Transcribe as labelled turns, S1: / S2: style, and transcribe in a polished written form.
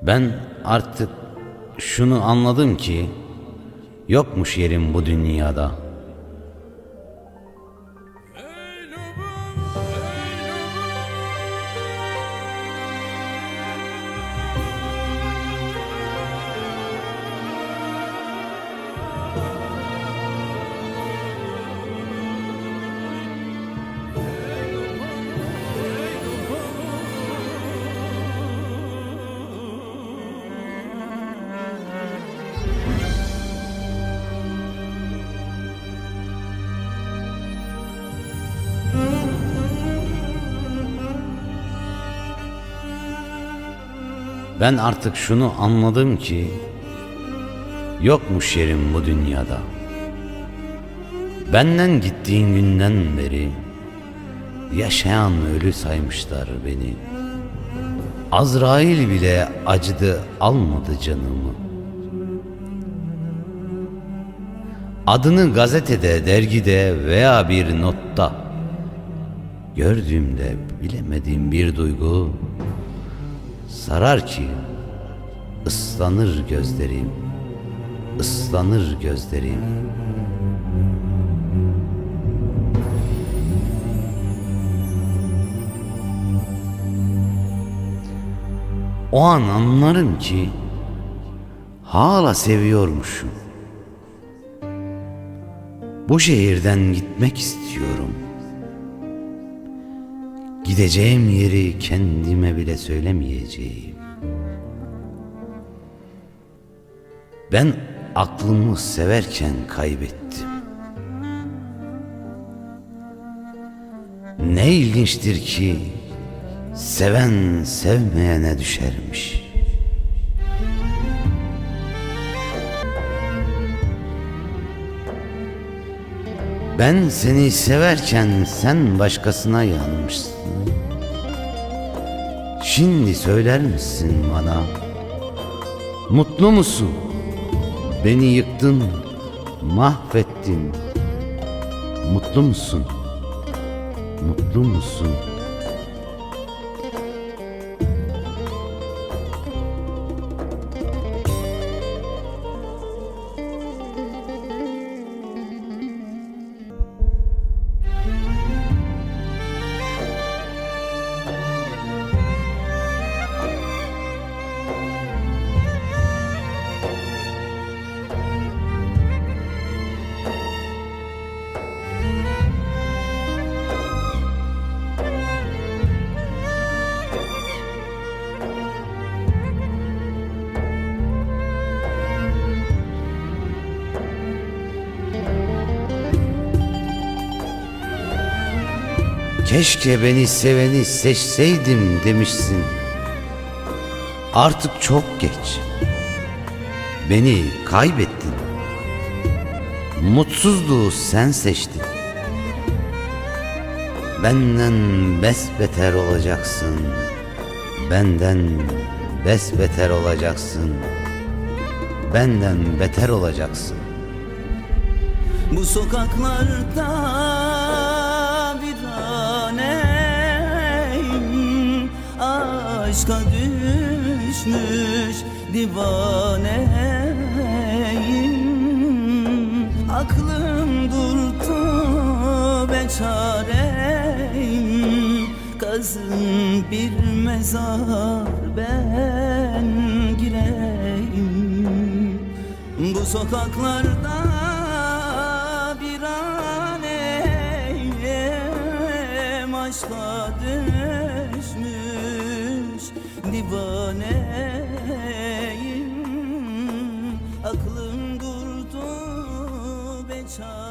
S1: Ben artık şunu anladım ki yokmuş yerim bu dünyada. Ben artık şunu anladım ki yokmuş yerim bu dünyada. Benden gittiğin günden beri yaşayan ölü saymışlar beni. Azrail bile acıdı, almadı canımı. Adını gazetede, dergide veya bir notta gördüğümde bilemediğim bir duygu sarar ki ıslanır gözlerim, ıslanır gözlerim. O an anlarım ki hala seviyormuşum. Bu şehirden gitmek istiyorum. Gideceğim yeri kendime bile söylemeyeceğim. Ben aklımı severken kaybettim. Ne ilginçtir ki seven sevmeyene düşermiş. Ben seni severken sen başkasına yanmışsın. Şimdi söyler misin bana? Mutlu musun? Beni yıktın, mahvettin. Mutlu musun? Mutlu musun? Keşke beni seveni seçseydim demişsin. Artık çok geç. Beni kaybettin. Mutsuzluğu sen seçtin. Benden besbeter olacaksın. Benden besbeter olacaksın. Benden beter olacaksın.
S2: Bu sokaklarda aşka düşmüş divaneyim. Aklım durdu beçareyim. Kazın bir mezar ben gireyim. Bu sokaklarda bir aneyim. Aşka düşmüş divaneyim. Aklım durdu beçare.